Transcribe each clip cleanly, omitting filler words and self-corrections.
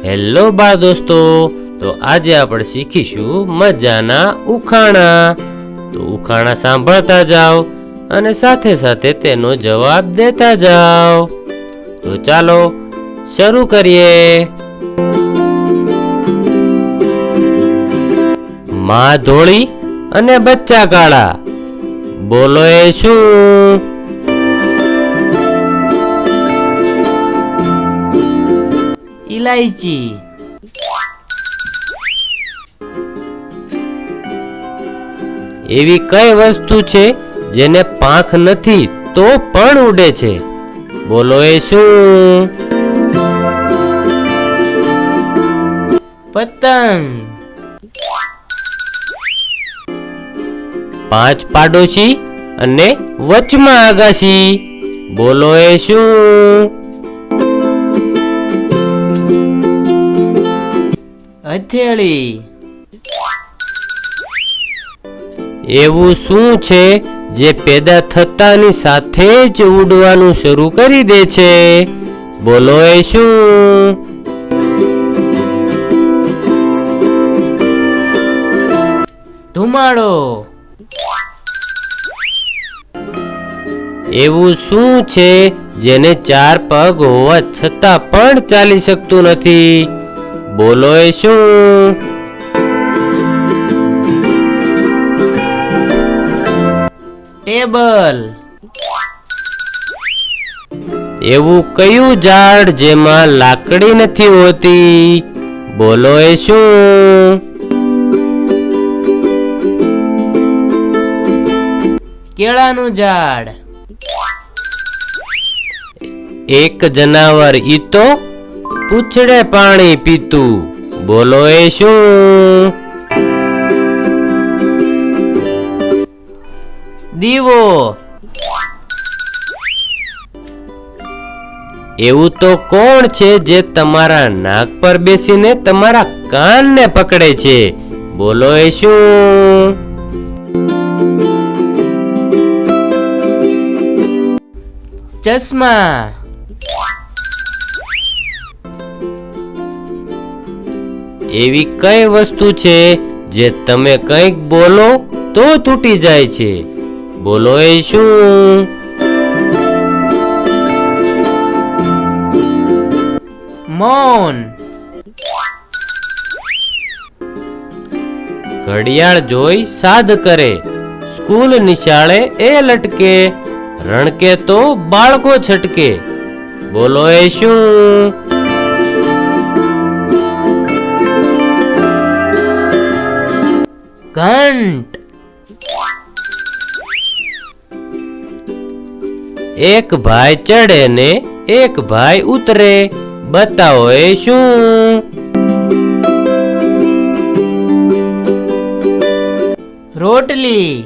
Hello બાળ દોસ્તો, તો આજે આપણે શીખીશું મજાના ઉખાણા. તો ઉખાણા સાંભળતા જાઓ અને સાથે સાથે તેનો જવાબ દેતા જાઓ. તો ચાલો શરૂ કરીએ. માં ધોળી અને બચ્ચા કાળા, બોલો એ શું? ઇલાયચી. એવી કઈ વસ્તુ છે જેને પાંખ નથી તો પણ ઉડે છે? બોલો એ શું? પતંગ. 5 પાડોશી અને વચમાં આગાશી, બોલો એ શું? હથેળી. એવું શું છે જે પેદા થતાની સાથે જ ઉડવાનું શરૂ કરી દે છે? બોલો એ શું? ધુમાડો. એવું શું છે જેને 4 પગ હોવા છતાં પણ ચાલી શકતું નથી? બોલો એ શું? ટેબલ. એવું કયું ઝાડ જેમાં લાકડી નથી હોતી? બોલો એ શું? કેળાનું ઝાડ. એક જનાવર ઈ તો પૂંછડે પાણી પીતું, બોલો એ શું? દીવો. એવું તો કોણ છે જે તમારા નાક પર બેસીને તમારા કાનને પકડે છે? બોલો એ શું? ચશ્મા. એવી કઈ વસ્તુ છે જે તમે કંઈક બોલો તો તૂટી જાય છે? બોલો એ શું? મૌન. ઘડિયાળ જોઈ સાદ કરે, સ્કૂલ નિશાળે એ લટકે, રણકે તો બાળકો છટકે, બોલો એ શું? ઘંટ. એક ભાઈ ચડે ને એક ભાઈ ઉતરે, બતાવો એ શું? રોટલી.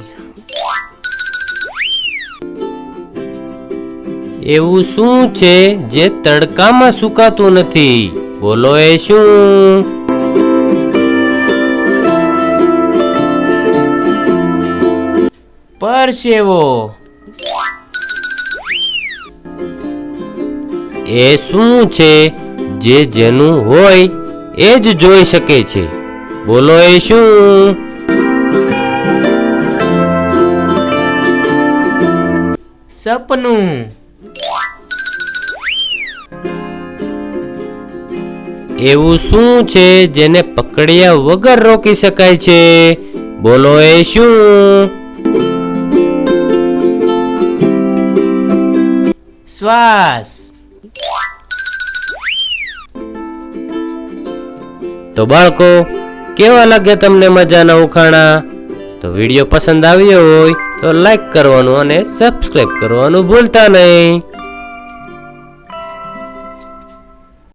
એવું શું છે જે તડકામાં સુકાતું નથી? બોલો એ શું? પરસેવો. એ શું છે જે જેનું હોય એ જ જોઈ શકે છે? બોલો એ શું? સપનું. એવું શું છે જેને પકડ્યા વગર રોકી શકાય છે? બોલો એ શું? શ્વાસ. તો બાળકો, કેવા લાગ્યા તમને મજાના ઉખાણા? તો વિડીયો પસંદ આવ્યો હોય તો લાઈક કરવાનું અને સબસ્ક્રાઇબ કરવાનું ભૂલતા નહીં.